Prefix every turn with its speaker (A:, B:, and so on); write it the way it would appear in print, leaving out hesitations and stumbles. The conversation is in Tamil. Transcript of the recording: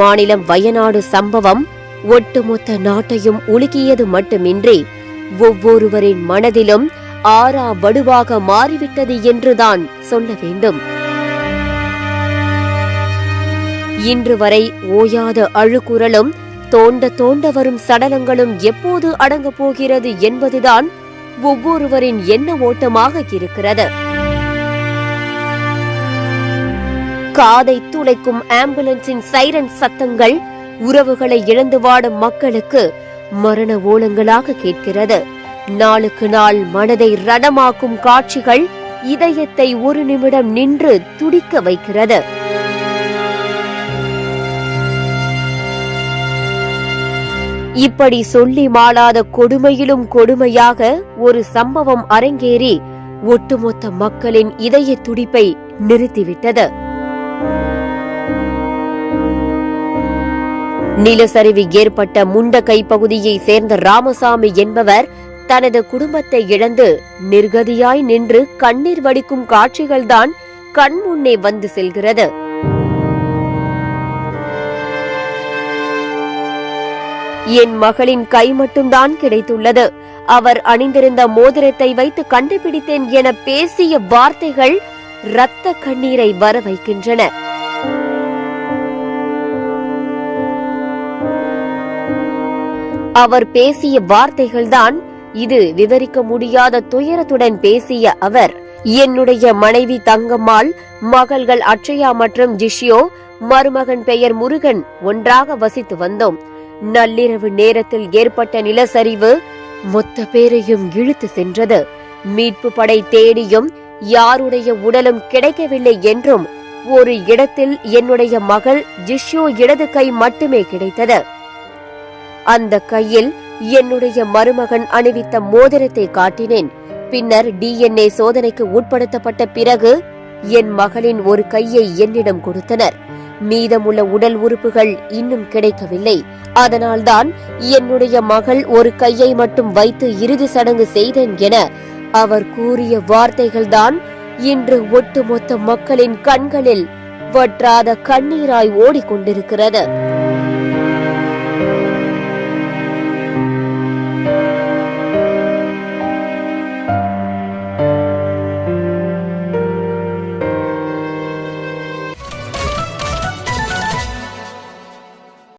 A: மாநிலம் வயநாடு சம்பவம் ஒட்டுமொத்த நாட்டையும் உலுக்கியது மட்டுமின்றி ஒவ்வொருவரின் மனதிலும் ஆறா வடுவாக மாறிவிட்டது என்றுதான் சொல்ல வேண்டும். இன்று வரை ஓயாத அழுகுரலும் தோண்ட தோண்ட வரும் சடலங்களும் எப்போது அடங்கப் போகிறது என்பதுதான் ஒவ்வொருவரின் எண்ண ஓட்டமாக இருக்கிறது. காதை துளைக்கும் ஆம்புலன்ஸின் சைரன் சத்தங்கள் உறவுகளை இழந்து வாடும் மக்களுக்கு மரண ஓலங்களாக கேட்கிறது. நாளுக்கு நாள் மனதை ரணமாக்கும் காட்சிகள் இதயத்தை ஒரு நிமிடம் நின்று துடிக்க வைக்கிறது. இப்படி சொல்லி மாளாத கொடுமையிலும் கொடுமையாக ஒரு சம்பவம் அரங்கேறி ஒட்டுமொத்த மக்களின் இதய துடிப்பை நிறுத்திவிட்டது. நிலச்சரிவு ஏற்பட்ட முண்டகை பகுதியை சேர்ந்த ராமசாமி என்பவர் தனது குடும்பத்தை இழந்து நிர்கதியாய் நின்று கண்ணீர் வடிக்கும் காட்சிகள்தான் கண்முன்னே வந்து செல்கிறது. என் மகளின் கை மட்டும்தான் கிடைத்துள்ளது, அவர் அணிந்திருந்த மோதிரத்தை வைத்து கண்டுபிடித்தேன் என பேசிய வார்த்தைகள் இரத்த கண்ணீரை வர வைக்கின்றன. அவர் பேசிய வார்த்தைகள்தான் இது. விவரிக்க முடியாத துயரத்துடன் பேசிய அவர், என்னுடைய மனைவி தங்கம்மாள், மகள்கள் அட்சயா மற்றும் ஜிஷ்யோ, மருமகன் பெயர் முருகன் ஒன்றாக வசித்து வந்தோம். நள்ளிரவு நேரத்தில் ஏற்பட்ட நிலச்சரிவு மொத்த பேரையும் இழுத்து சென்றது. மீட்பு படை தேடியும் யாருடைய உடலும் கிடைக்கவில்லை என்றும் ஒரு இடத்தில் என்னுடைய மகள் ஜிஷ்யோ இடது கை மட்டுமே கிடைத்தது. அந்த கையில் என்னுடைய மருமகன் அணிவித்த மோதிரத்தை காட்டினேன். பின்னர் DNA சோதனைக்கு உட்படுத்தப்பட்ட பிறகு என் மகளின் ஒரு கையை என்னிடம் கொடுத்தனர். மீதமுள்ள உடல் உறுப்புகள் இன்னும் கிடைக்கவில்லை. அதனால்தான் என்னுடைய மகள் ஒரு கையை மட்டும் வைத்து இறுதி சடங்கு செய்தேன் என அவர் கூறிய வார்த்தைகள்தான் இன்று ஒட்டுமொத்த மக்களின் கண்களில் வற்றாத கண்ணீராய் ஓடிக்கொண்டிருக்கிறது.